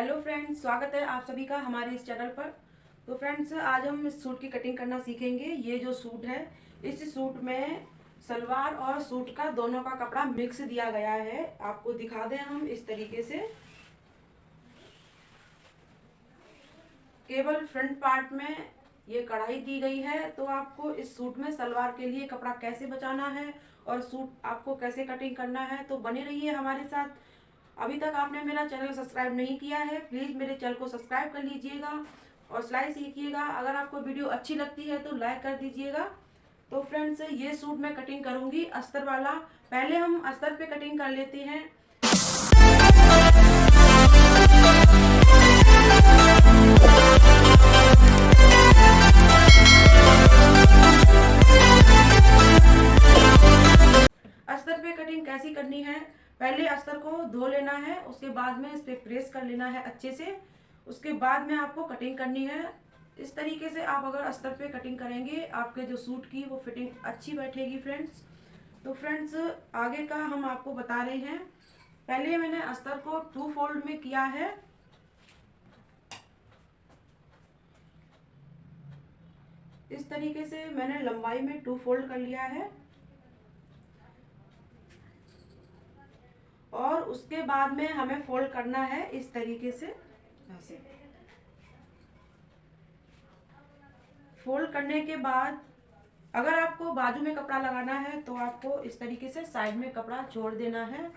Hello friends, स्वागत है आप सभी का हमारे इस चैनल पर। तो फ्रेंड्स, आज हम इस सूट की कटिंग करना सीखेंगे। ये जो सूट है, इस सूट में सलवार और सूट का दोनों का कपड़ा मिक्स दिया गया है। आपको दिखा दें हम इस तरीके से। केवल फ्रंट पार्ट में ये कढ़ाई दी गई है। तो आपको इस सूट में सलवार के लिए कपड़ा कैसे बचाना है और सूट आपको कैसे कटिंग करना है, तो बने रहिए हमारे साथ। अभी तक आपने मेरा चैनल सब्सक्राइब नहीं किया है, प्लीज़ मेरे चैनल को सब्सक्राइब कर लीजिएगा और सिलाई सीखिएगा। अगर आपको वीडियो अच्छी लगती है तो लाइक कर दीजिएगा। तो फ्रेंड्स, ये सूट मैं कटिंग करूंगी अस्तर वाला। पहले हम अस्तर पे कटिंग कर लेते हैं। अस्तर पे कटिंग कैसी करनी है, पहले अस्तर को धो लेना है, उसके बाद में इस पे प्रेस कर लेना है अच्छे से। उसके बाद में आपको कटिंग करनी है। इस तरीके से आप अगर अस्तर पे कटिंग करेंगे, आपके जो सूट की वो फिटिंग अच्छी बैठेगी फ्रेंड्स। तो फ्रेंड्स, आगे का हम आपको बता रहे हैं। पहले मैंने अस्तर को 2 फोल्ड में किया है। इस तरीके से मैंने लंबाई में 2 फोल्ड कर लिया है और उसके बाद में हमें फोल्ड करना है इस तरीके से। ऐसे फोल्ड करने के बाद अगर आपको बाजू में कपड़ा लगाना है तो आपको इस तरीके से साइड में कपड़ा छोड़ देना है।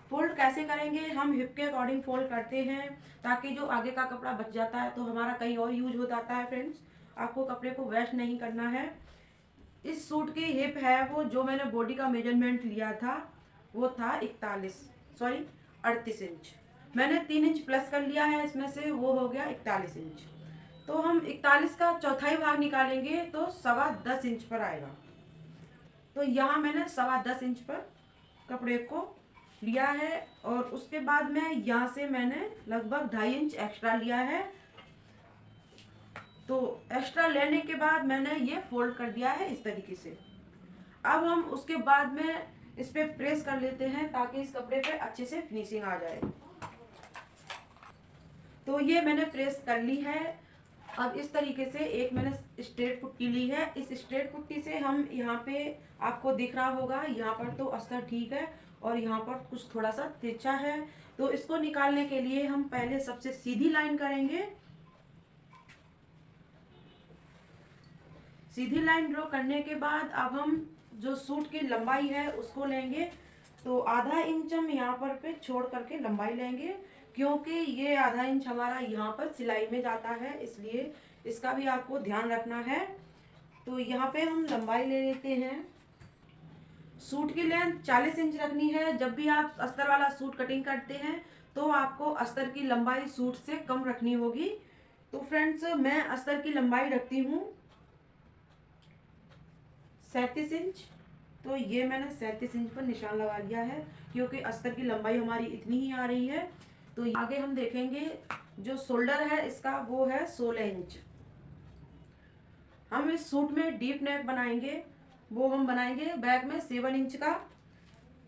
फोल्ड कैसे करेंगे, हम हिप के अकॉर्डिंग फोल्ड करते हैं ताकि जो आगे का कपड़ा बच जाता है तो हमारा कहीं और यूज हो जाता है फ्रेंड्स। आपको कपड़े को वेस्ट नहीं करना है। इस सूट की हिप है वो जो मैंने बॉडी का मेजरमेंट लिया था वो था 38 इंच। मैंने 3 इंच प्लस कर लिया है इसमें से, वो हो गया 41 इंच। तो हम 41 का चौथाई भाग निकालेंगे तो 10.25 इंच पर आएगा। तो यहाँ मैंने 10.25 इंच पर कपड़े को लिया है और उसके बाद में यहाँ से मैंने लगभग 2.5 इंच एक्स्ट्रा लिया है। तो एक्स्ट्रा लेने के बाद मैंने ये फोल्ड कर दिया है इस तरीके से। अब हम उसके बाद में इस पे प्रेस कर लेते हैं ताकि इस कपड़े पे अच्छे से फिनिशिंग आ जाए। तो ये मैंने प्रेस कर ली है। अब इस तरीके से एक मैंने स्ट्रेट पुट्टी ली है। इस स्ट्रेट पुट्टी से हम यहाँ पे आपको दिख रहा होगा, यहाँ पर तो अस्तर ठीक है और यहाँ पर कुछ थोड़ा सा तिरछा है। तो इसको निकालने के लिए हम पहले सबसे सीधी लाइन करेंगे। सीधी लाइन ड्रॉ करने के बाद अब हम जो सूट की लंबाई है उसको लेंगे। तो आधा इंच हम यहाँ पर पे छोड़ करके लंबाई लेंगे, क्योंकि ये आधा इंच हमारा यहाँ पर सिलाई में जाता है, इसलिए इसका भी आपको ध्यान रखना है। तो यहाँ पे हम लंबाई ले लेते हैं। सूट की लेंथ 40 इंच रखनी है। जब भी आप अस्तर वाला सूट कटिंग करते हैं तो आपको अस्तर की लंबाई सूट से कम रखनी होगी। तो फ्रेंड्स, मैं अस्तर की लंबाई रखती हूँ 37 इंच। तो ये मैंने 37 इंच पर निशान लगा लिया है, क्योंकि अस्तर की लंबाई हमारी इतनी ही आ रही है। तो आगे हम देखेंगे जो शोल्डर है इसका वो है 16 इंच। हम इस सूट में डीप नेक बनाएंगे, वो हम बनाएंगे बैक में 7 इंच का।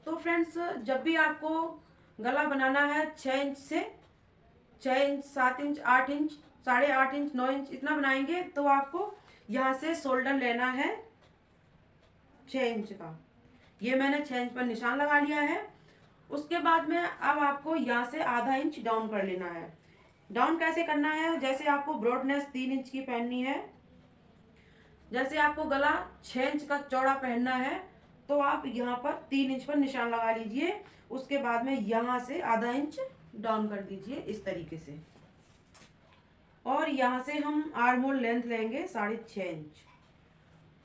तो फ्रेंड्स, जब भी आपको गला बनाना है 6 इंच से 6 inch, 7 inch, 8 inch, 8.5 inch, 9 inch इतना बनाएंगे, तो आपको यहाँ से शोल्डर लेना है 6 इंच का। ये मैंने 6 इंच पर निशान लगा लिया है। उसके बाद में अब आपको यहाँ से आधा इंच डाउन कर लेना है। डाउन कैसे करना है, जैसे आपको ब्रॉडनेस 3 इंच की पहननी है, जैसे आपको गला 6 इंच का चौड़ा पहनना है, तो आप यहाँ पर 3 इंच पर निशान लगा लीजिए। उसके बाद में यहाँ से आधा इंच डाउन कर दीजिए इस तरीके से। और यहाँ से हम आर्म होल लेंथ लेंगे 6.5 इंच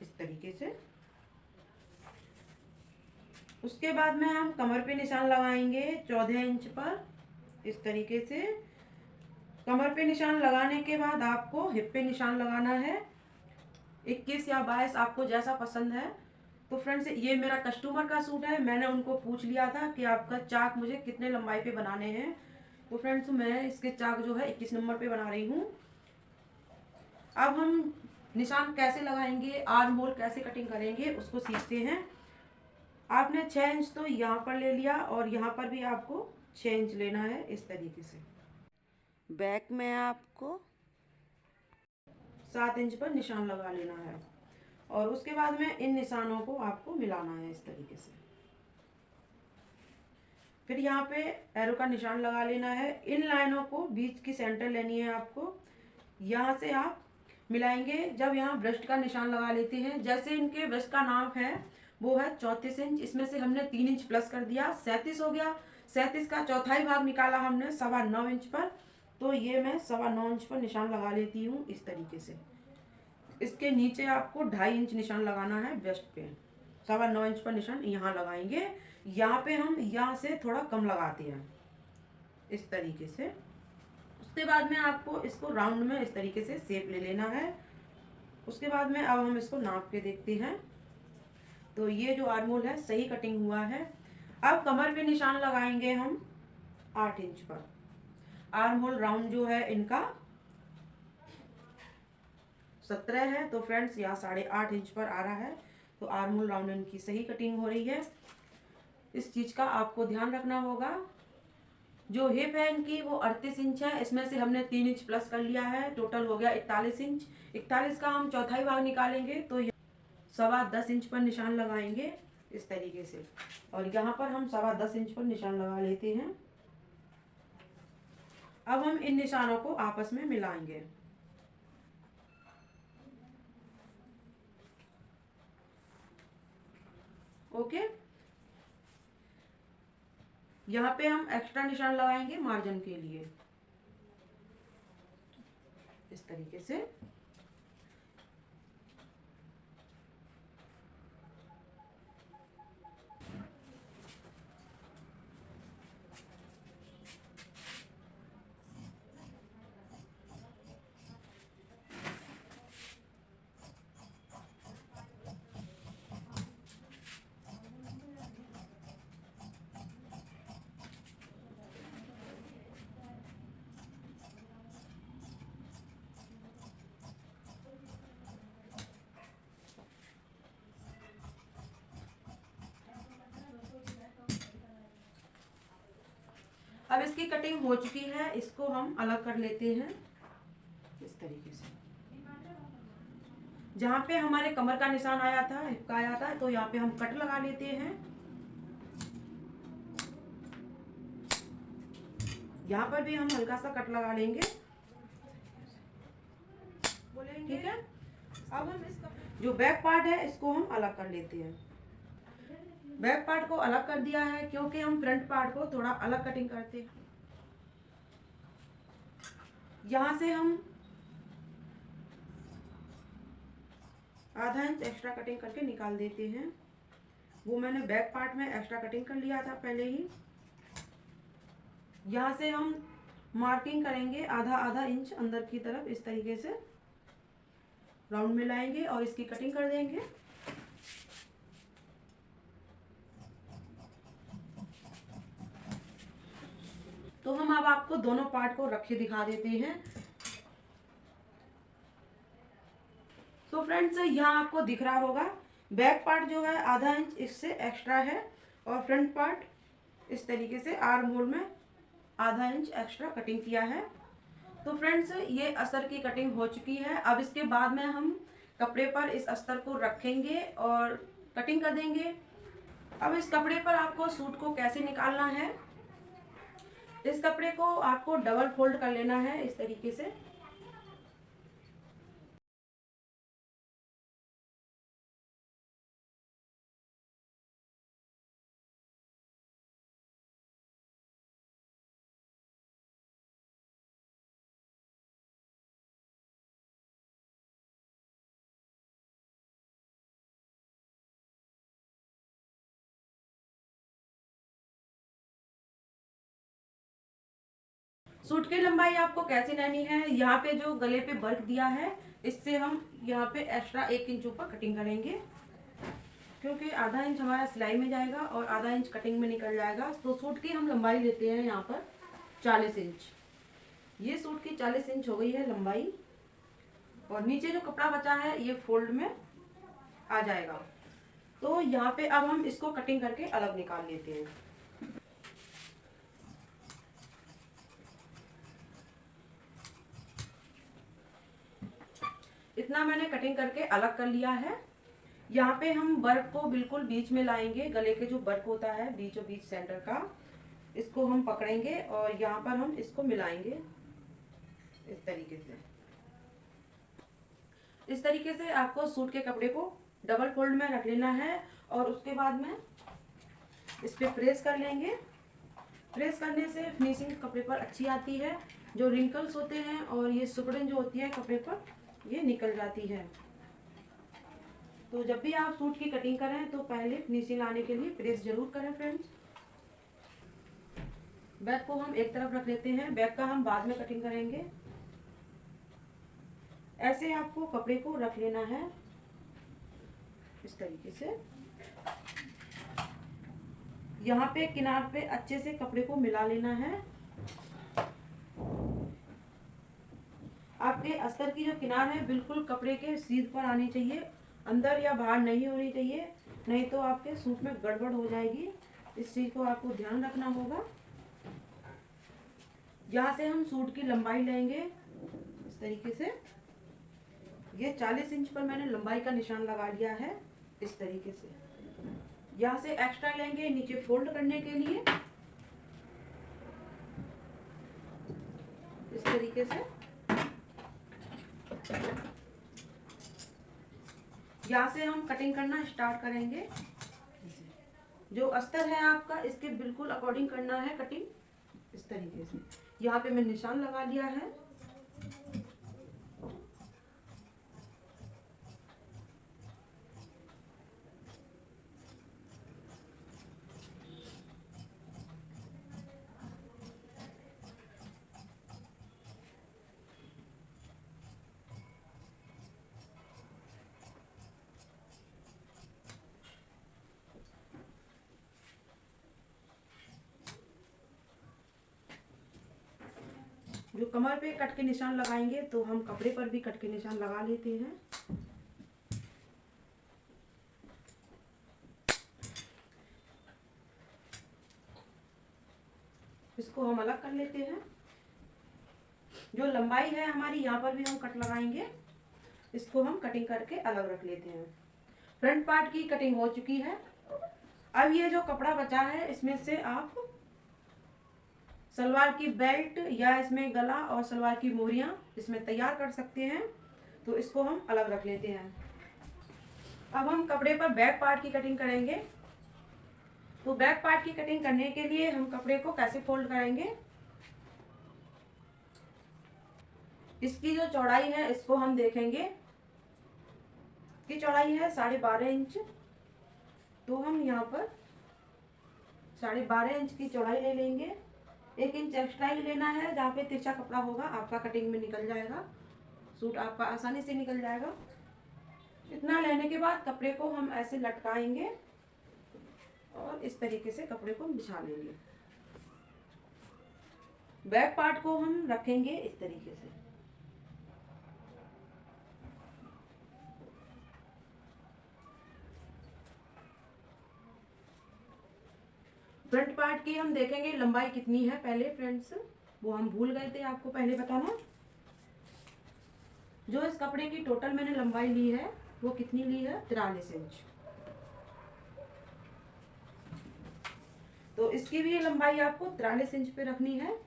इस तरीके से। उसके बाद में हम कमर पे निशान लगाएंगे 14 इंच पर इस तरीके से। कमर पे निशान लगाने के बाद आपको हिप पे निशान लगाना है 21 या 22, आपको जैसा पसंद है। तो फ्रेंड्स, ये मेरा कस्टमर का सूट है, मैंने उनको पूछ लिया था कि आपका चाक मुझे कितने लंबाई पे बनाने हैं। तो फ्रेंड्स, मैं इसके चाक जो है 21 नंबर पे बना रही हूँ। अब हम निशान कैसे लगाएंगे, आर्म होल कैसे कटिंग करेंगे उसको सीखते हैं। आपने 6 इंच तो यहाँ पर ले लिया और यहाँ पर भी आपको 6 इंच लेना है इस तरीके से। बैक में आपको 7 इंच पर निशान लगा लेना है और उसके बाद में इन निशानों को आपको मिलाना है इस तरीके से। फिर यहाँ पे एरो का निशान लगा लेना है। इन लाइनों को बीच की सेंटर लेनी है आपको। यहाँ से आप मिलाएंगे। जब यहाँ ब्रस्ट का निशान लगा लेते हैं, जैसे इनके ब्रस्ट का नाप है वो है 34 इंच, इसमें से हमने 3 इंच प्लस कर दिया, 37 हो गया। 37 का चौथाई भाग निकाला हमने 9.25 इंच पर, तो ये मैं 9.25 इंच पर निशान लगा लेती हूँ इस तरीके से। इसके नीचे आपको 2.5 इंच निशान लगाना है ब्रस्ट पे। 9.25 इंच पर निशान यहाँ लगाएंगे। यहाँ पे हम यहाँ से थोड़ा कम लगाते हैं इस तरीके से। उसके बाद में आपको इसको राउंड में इस तरीके से शेप ले लेना है। उसके बाद में अब हम इसको नाप के देखते हैं। तो ये जो आर्म होल है सही कटिंग हुआ है। अब कमर पे निशान लगाएंगे हम 8 इंच पर। आर्म होल राउंड जो है इनका 17 है, तो फ्रेंड्स यहाँ 8.5 इंच पर आ रहा है। तो आर्म होल राउंड इनकी सही कटिंग हो रही है। इस चीज का आपको ध्यान रखना होगा। जो हिप है इनकी वो 38 इंच है, इसमें से हमने 3 इंच प्लस कर लिया है, टोटल हो गया 41 इंच। 41 का हम चौथाई भाग निकालेंगे तो 10.25 इंच पर निशान लगाएंगे इस तरीके से। और यहाँ पर हम 10.25 इंच पर निशान लगा लेते हैं। अब हम इन निशानों को आपस में मिलाएंगे। ओके, यहाँ पे हम एक्स्ट्रा निशान लगाएंगे मार्जिन के लिए इस तरीके से। अब इसकी कटिंग हो चुकी है, इसको हम अलग कर लेते हैं इस तरीके से। जहाँ पे हमारे कमर का निशान आया था, हिप का आया था, तो यहाँ पे हम कट लगा लेते हैं। यहाँ पर भी हम हल्का सा कट लगा लेंगे, ठीक है। अब हम इसका जो बैक पार्ट है इसको हम अलग कर लेते हैं। बैक पार्ट को अलग कर दिया है क्योंकि हम फ्रंट पार्ट को थोड़ा अलग कटिंग करते हैं। यहाँ से हम आधा इंच एक्स्ट्रा कटिंग करके निकाल देते हैं। वो मैंने बैक पार्ट में एक्स्ट्रा कटिंग कर लिया था पहले ही। यहाँ से हम मार्किंग करेंगे आधा आधा इंच अंदर की तरफ इस तरीके से राउंड में लाएंगे और इसकी कटिंग कर देंगे। तो हम अब आपको दोनों पार्ट को रखे दिखा देते हैं। तो फ्रेंड्स यहाँ आपको दिख रहा होगा बैक पार्ट जो है आधा इंच इससे एक्स्ट्रा है और फ्रंट पार्ट इस तरीके से आर्म होल में आधा इंच एक्स्ट्रा कटिंग किया है। तो फ्रेंड्स ये अस्तर की कटिंग हो चुकी है। अब इसके बाद में हम कपड़े पर इस अस्तर को रखेंगे और कटिंग कर देंगे। अब इस कपड़े पर आपको सूट को कैसे निकालना है, इस कपड़े को आपको डबल फोल्ड कर लेना है इस तरीके से। सूट की लंबाई आपको कैसे लेनी है, यहाँ पे जो गले पे वर्क दिया है इससे हम यहाँ पे एक्स्ट्रा 1 इंच ऊपर कटिंग करेंगे क्योंकि आधा इंच हमारा सिलाई में जाएगा और आधा इंच कटिंग में निकल जाएगा। तो सूट की हम लंबाई लेते हैं यहाँ पर 40 इंच। ये सूट की 40 इंच हो गई है लंबाई और नीचे जो कपड़ा बचा है ये फोल्ड में आ जाएगा। तो यहाँ पे अब हम इसको कटिंग करके अलग निकाल लेते हैं। इतना मैंने कटिंग करके अलग कर लिया है। यहाँ पे हम वर्क को बिल्कुल बीच में लाएंगे, गले के जो वर्क होता है बीचों बीच सेंटर का, इसको हम पकड़ेंगे और यहाँ पर हम इसको मिलाएंगे इस तरीके से। इस तरीके से आपको सूट के कपड़े को डबल फोल्ड में रख लेना है और उसके बाद में इस पे प्रेस कर लेंगे। प्रेस करने से फिनिशिंग कपड़े पर अच्छी आती है। जो रिंकल्स होते हैं और ये सिकुड़न जो होती है कपड़े पर, ये निकल जाती है। तो जब भी आप सूट की कटिंग करें तो पहले फिनिशिंग लाने के लिए प्रेस जरूर करें फ्रेंड्स। बैक को हम एक तरफ रख लेते हैं, बैक का हम बाद में कटिंग करेंगे। ऐसे आपको कपड़े को रख लेना है इस तरीके से। यहाँ पे किनार पे अच्छे से कपड़े को मिला लेना है। आपके अस्तर की जो किनार है बिल्कुल कपड़े के सीध पर आनी चाहिए, अंदर या बाहर नहीं होनी चाहिए, नहीं तो आपके सूट में गड़बड़ हो जाएगी। इस चीज को आपको ध्यान रखना होगा। यहाँ से हम सूट की लंबाई लेंगे इस तरीके से। ये 40 इंच पर मैंने लंबाई का निशान लगा लिया है इस तरीके से। यहाँ से एक्स्ट्रा लेंगे नीचे फोल्ड करने के लिए इस तरीके से। यहाँ से हम कटिंग करना स्टार्ट करेंगे। जो अस्तर है आपका इसके बिल्कुल अकॉर्डिंग करना है कटिंग इस तरीके से। यहाँ पे मैं निशान लगा लिया है। जो कमर पे कट के निशान लगाएंगे तो हम कपड़े पर भी कट के निशान लगा लेते हैं। इसको हम अलग कर लेते हैं। जो लंबाई है हमारी यहाँ पर भी हम कट लगाएंगे, इसको हम कटिंग करके अलग रख लेते हैं। फ्रंट पार्ट की कटिंग हो चुकी है। अब ये जो कपड़ा बचा है इसमें से आप सलवार की बेल्ट या इसमें गला और सलवार की मोहरियां इसमें तैयार कर सकते हैं। तो इसको हम अलग रख लेते हैं। अब हम कपड़े पर बैक पार्ट की कटिंग करेंगे। तो बैक पार्ट की कटिंग करने के लिए हम कपड़े को कैसे फोल्ड करेंगे, इसकी जो चौड़ाई है इसको हम देखेंगे की चौड़ाई है 12.5 इंच। तो हम यहाँ पर 12.5 इंच की चौड़ाई ले लेंगे। 1 इंच एक्स्ट्रा ही लेना है, जहाँ पे तिरछा कपड़ा होगा आपका कटिंग में निकल जाएगा, सूट आपका आसानी से निकल जाएगा। इतना लेने के बाद कपड़े को हम ऐसे लटकाएंगे और इस तरीके से कपड़े को बिछा लेंगे। बैक पार्ट को हम रखेंगे इस तरीके से। फ्रंट पार्ट की हम देखेंगे लंबाई कितनी है पहले फ्रेंड्स, वो हम भूल गए थे आपको पहले बताना। जो इस कपड़े की टोटल मैंने लंबाई ली है वो कितनी ली है, 43 इंच। तो इसकी भी लंबाई आपको 43 इंच पे रखनी है।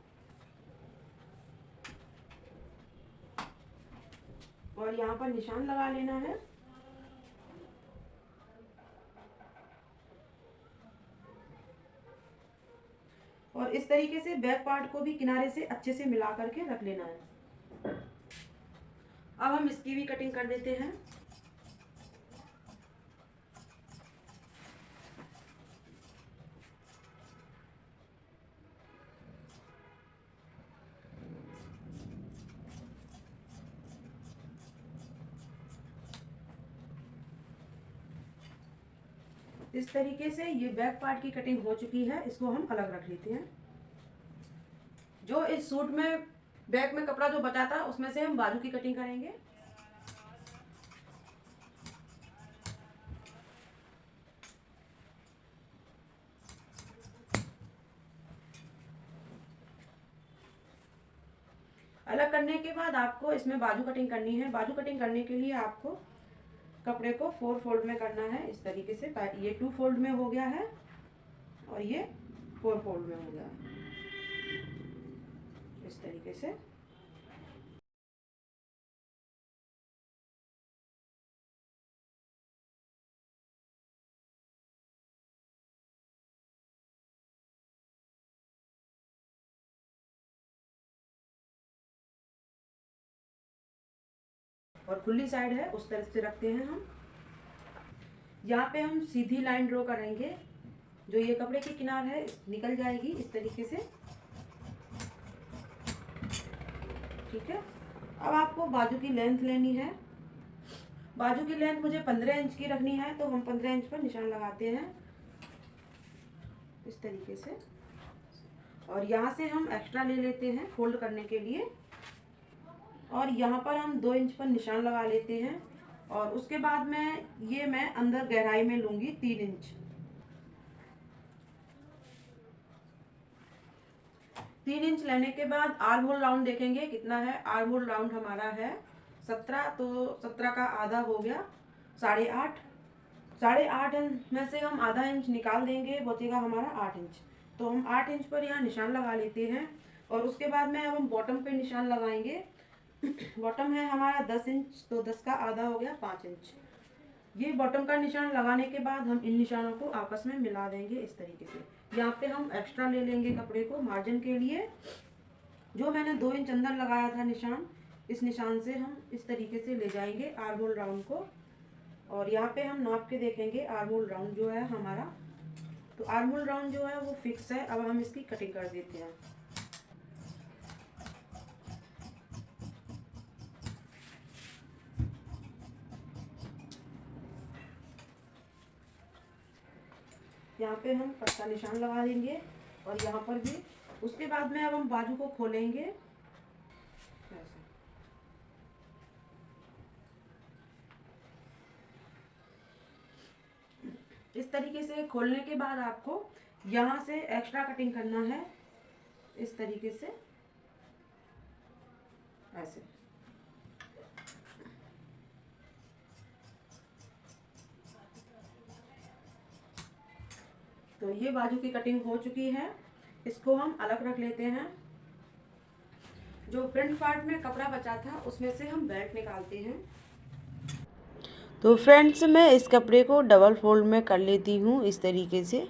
और यहाँ पर निशान लगा लेना है। और इस तरीके से बैक पार्ट को भी किनारे से अच्छे से मिला करके रख लेना है। अब हम इसकी भी कटिंग कर देते हैं। इस तरीके से ये बैक पार्ट की कटिंग हो चुकी है, इसको हम अलग रख लेते हैं। जो इस सूट में बैक में कपड़ा जो बचा था उसमें से हम बाजू की कटिंग करेंगे। अलग करने के बाद आपको इसमें बाजू कटिंग करनी है। बाजू कटिंग करने के लिए आपको कपड़े को 4 फोल्ड में करना है इस तरीके से। ये 2 फोल्ड में हो गया है और ये 4 फोल्ड में हो गया है इस तरीके से। और खुली साइड है उस तरफ से रखते हैं हम। यहाँ पे हम सीधी लाइन ड्रॉ करेंगे, जो ये कपड़े की किनार है निकल जाएगी इस तरीके से। ठीक है, अब आपको बाजू की लेंथ लेनी है। बाजू की लेंथ मुझे 15 इंच की रखनी है, तो हम 15 इंच पर निशान लगाते हैं इस तरीके से। और यहाँ से हम एक्स्ट्रा ले लेते हैं फोल्ड करने के लिए, और यहाँ पर हम 2 इंच पर निशान लगा लेते हैं। और उसके बाद मैं अंदर गहराई में लूँगी 3 इंच। 3 इंच लेने के बाद आर्म होल राउंड देखेंगे कितना है। आर्म होल राउंड हमारा है 17, तो 17 का आधा हो गया 8.5। 8.5 में से हम आधा इंच निकाल देंगे, बचेगा हमारा 8 इंच। तो हम 8 इंच पर यहाँ निशान लगा लेते हैं। और उसके बाद में अब हम बॉटम पे निशान लगाएंगे। बॉटम है हमारा 10 इंच, तो 10 का आधा हो गया 5 इंच। ये बॉटम का निशान लगाने के बाद हम इन निशानों को आपस में मिला देंगे इस तरीके से। यहाँ पे हम एक्स्ट्रा ले लेंगे कपड़े को मार्जिन के लिए। जो मैंने 2 इंच अंदर लगाया था निशान, इस निशान से हम इस तरीके से ले जाएंगे आर्म होल राउंड को। और यहाँ पे हम नाप के देखेंगे आर्म होल राउंड जो है हमारा, तो आर्म होल राउंड जो है वो फिक्स है। अब हम इसकी कटिंग कर देते हैं। यहाँ पे हम कट का निशान लगा लेंगे और यहाँ पर भी। उसके बाद में अब हम बाजू को खोलेंगे ऐसे। इस तरीके से खोलने के बाद आपको यहाँ से एक्स्ट्रा कटिंग करना है इस तरीके से ऐसे। तो ये बाजू की कटिंग हो चुकी है, इसको हम अलग रख लेते हैं। जो फ्रंट पार्ट में कपड़ा बचा था उसमें से हम बेल्ट निकालते हैं। तो फ्रेंड्स, मैं इस कपड़े को डबल फोल्ड में कर लेती हूँ इस तरीके से।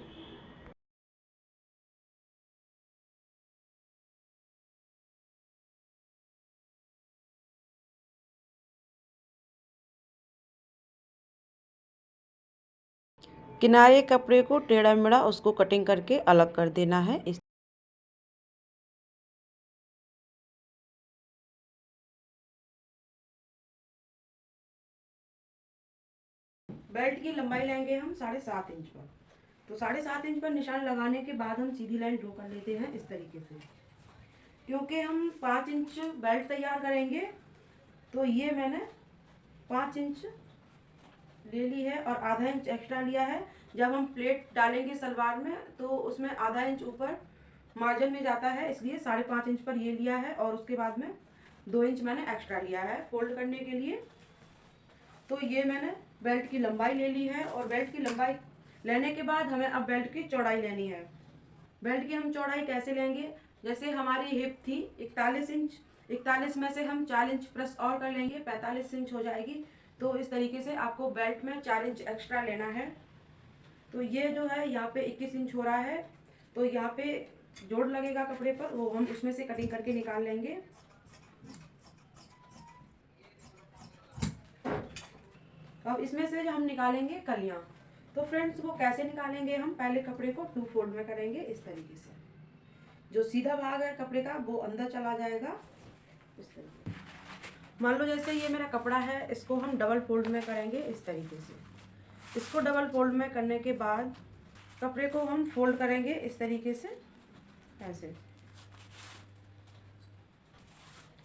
किनारे कपड़े को टेढ़ा मेढ़ा उसको कटिंग करके अलग कर देना है इस। बेल्ट की लंबाई लेंगे हम 7.5 इंच पर। तो 7.5 इंच पर निशान लगाने के बाद हम सीधी लाइन ड्रॉ कर लेते हैं इस तरीके से। क्योंकि हम 5 इंच बेल्ट तैयार करेंगे, तो ये मैंने 5 इंच ले ली है और आधा इंच एक्स्ट्रा लिया है। जब हम प्लेट डालेंगे सलवार में तो उसमें आधा इंच ऊपर मार्जिन में जाता है, इसलिए 5.5 इंच पर ये लिया है। और उसके बाद में 2 इंच मैंने एक्स्ट्रा लिया है फोल्ड करने के लिए। तो ये मैंने बेल्ट की लंबाई ले ली है। और बेल्ट की लंबाई लेने के बाद हमें अब बेल्ट की चौड़ाई लेनी है। बेल्ट की हम चौड़ाई कैसे लेंगे, जैसे हमारी हिप थी 41 इंच, 41 में से हम 4 इंच प्लस और कर लेंगे, 45 इंच हो जाएगी। तो इस तरीके से आपको बेल्ट में 4 इंच एक्स्ट्रा लेना है। तो ये जो है यहाँ पे 21 इंच हो रहा है, तो यहाँ पे जोड़ लगेगा कपड़े पर, वो हम उसमें से कटिंग करके निकाल लेंगे। अब इसमें से हम निकालेंगे कलियां। तो फ्रेंड्स वो कैसे निकालेंगे, हम पहले कपड़े को 2 फोल्ड में करेंगे इस तरीके से। जो सीधा भाग है कपड़े का वो अंदर चला जाएगा इस तरीके। मान लो जैसे ये मेरा कपड़ा है, इसको हम डबल फोल्ड में करेंगे इस तरीके से। इसको डबल फोल्ड में करने के बाद कपड़े को हम फोल्ड करेंगे इस तरीके से ऐसे।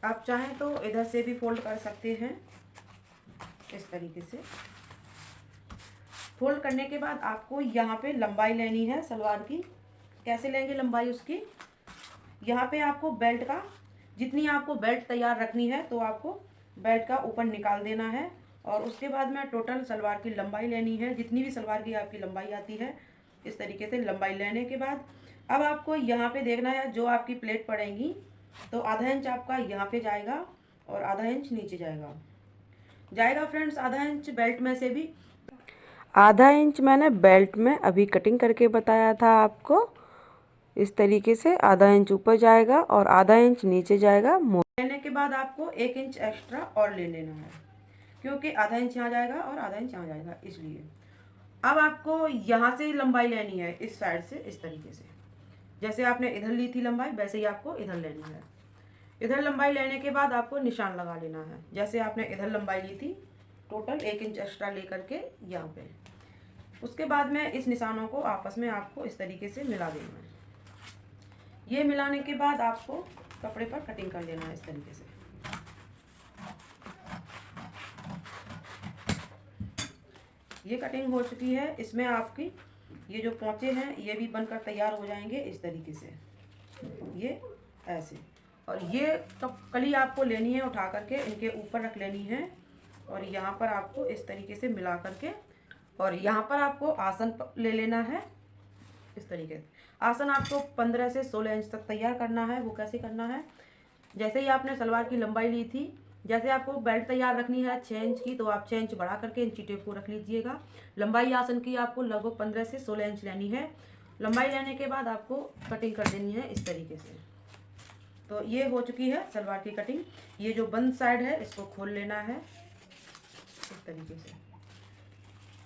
आप चाहें तो इधर से भी फोल्ड कर सकते हैं इस तरीके से। फोल्ड करने के बाद आपको यहाँ पे लंबाई लेनी है सलवार की। कैसे लेंगे लंबाई उसकी, यहाँ पे आपको बेल्ट का जितनी आपको बेल्ट तैयार रखनी है तो आपको बेल्ट का ऊपर निकाल देना है। और उसके बाद में टोटल सलवार की लंबाई लेनी है, जितनी भी सलवार की आपकी लंबाई आती है इस तरीके से लंबाई लेने के बाद अब आपको यहाँ पे देखना है जो आपकी प्लेट पड़ेगी तो आधा इंच आपका यहाँ पे जाएगा और आधा इंच नीचे जाएगा फ्रेंड्स। आधा इंच बेल्ट में से भी आधा इंच मैंने बेल्ट में अभी कटिंग करके बताया था आपको। इस तरीके से आधा इंच ऊपर जाएगा और आधा इंच नीचे जाएगा। लेने के बाद आपको 1 इंच एक्स्ट्रा और ले लेना है, क्योंकि आधा इंच यहाँ जाएगा और आधा इंच यहाँ जाएगा इसलिए। अब आपको यहाँ से लंबाई लेनी है इस साइड से, इस तरीके से जैसे आपने इधर ली थी लंबाई वैसे ही आपको इधर लेनी है। इधर लंबाई लेने के बाद आपको निशान लगा लेना है, जैसे आपने इधर लंबाई ली थी टोटल 1 इंच एक्स्ट्रा ले करके यहाँ पे। उसके बाद में इस निशानों को आपस में आपको इस तरीके से मिला देना है। ये मिलाने के बाद आपको कपड़े पर कटिंग कर लेना है इस तरीके से। ये कटिंग हो चुकी है। इसमें आपकी ये जो पोंचे हैं ये भी बनकर तैयार हो जाएंगे इस तरीके से, ये ऐसे। और ये कली आपको लेनी है उठा करके इनके ऊपर रख लेनी है और यहाँ पर आपको इस तरीके से मिला करके और यहाँ पर आपको आसन ले लेना है इस तरीके से। आसन आपको 15 से 16 इंच तक तैयार करना है। वो कैसे करना है, जैसे ही आपने सलवार की लंबाई ली थी, जैसे आपको बेल्ट तैयार रखनी है 6 इंच की तो आप 6 इंच बढ़ा करके इंची टेप को रख लीजिएगा। लंबाई आसन की आपको लगभग 15 से 16 इंच लेनी है। लंबाई लेने के बाद आपको कटिंग कर देनी है इस तरीके से। तो ये हो चुकी है सलवार की कटिंग। ये जो बंद साइड है इसको खोल लेना है इस तरीके से।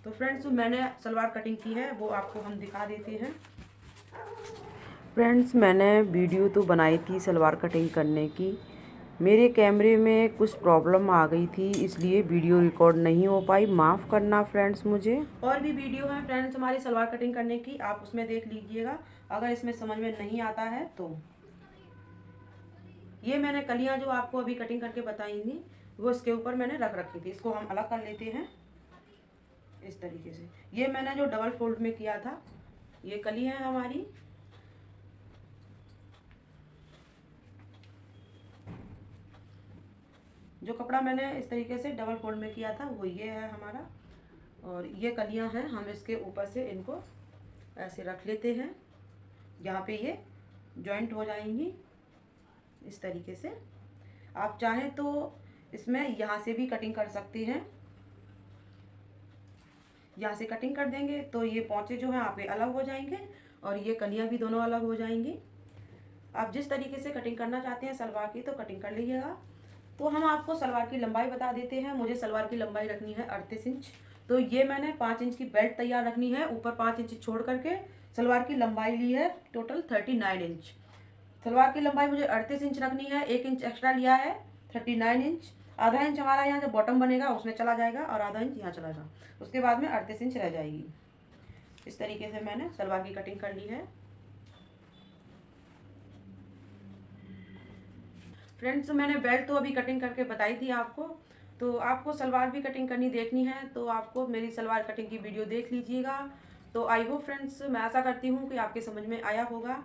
तो फ्रेंड्स मैंने सलवार कटिंग की है वो आपको हम दिखा देते हैं। फ्रेंड्स मैंने वीडियो तो बनाई थी सलवार कटिंग करने की, मेरे कैमरे में कुछ प्रॉब्लम आ गई थी इसलिए वीडियो रिकॉर्ड नहीं हो पाई, माफ़ करना फ्रेंड्स मुझे। और भी वीडियो हैं फ्रेंड्स हमारी सलवार कटिंग करने की, आप उसमें देख लीजिएगा अगर इसमें समझ में नहीं आता है तो। ये मैंने कलियां जो आपको अभी कटिंग करके बताई थी वो इसके ऊपर मैंने रख रखी थी। इसको हम अलग कर लेते हैं इस तरीके से। ये मैंने जो डबल फोल्ड में किया था ये कली है हमारी। जो कपड़ा मैंने इस तरीके से डबल फोल्ड में किया था वो ये है हमारा और ये कलियां हैं। हम इसके ऊपर से इनको ऐसे रख लेते हैं, यहाँ पे ये जॉइंट हो जाएंगी इस तरीके से। आप चाहें तो इसमें यहाँ से भी कटिंग कर सकते हैं, यहाँ से कटिंग कर देंगे तो ये पोंचे जो हैं आप ये अलग हो जाएंगे और ये कलियां भी दोनों अलग हो जाएंगी। आप जिस तरीके से कटिंग करना चाहते हैं सलवार की तो कटिंग कर लीजिएगा। तो हम आपको सलवार की लंबाई बता देते हैं। मुझे सलवार की लंबाई रखनी है 38 इंच, तो ये मैंने 5 इंच की बेल्ट तैयार रखनी है। ऊपर 5 इंच छोड़ करके सलवार की लंबाई ली है टोटल 39 इंच। सलवार की लंबाई मुझे 38 इंच रखनी है, 1 इंच एक्स्ट्रा लिया है 39 इंच। आधा इंच हमारा यहाँ जो बॉटम बनेगा उसमें चला जाएगा और आधा इंच यहाँ चला जाएगा, उसके बाद में 38 इंच रह जाएगी। इस तरीके से मैंने सलवार की कटिंग कर ली है। फ्रेंड्स मैंने बेल्ट तो अभी कटिंग करके बताई थी आपको, तो आपको सलवार भी कटिंग करनी देखनी है तो आपको मेरी सलवार कटिंग की वीडियो देख लीजिएगा। तो आई होप फ्रेंड्स मैं आशा करती हूँ कि आपके समझ में आया होगा।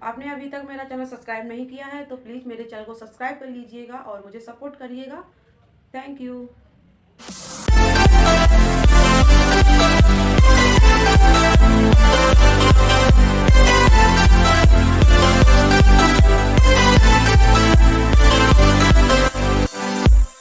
आपने अभी तक मेरा चैनल सब्सक्राइब नहीं किया है तो प्लीज़ मेरे चैनल को सब्सक्राइब कर लीजिएगा और मुझे सपोर्ट करिएगा। Thank you.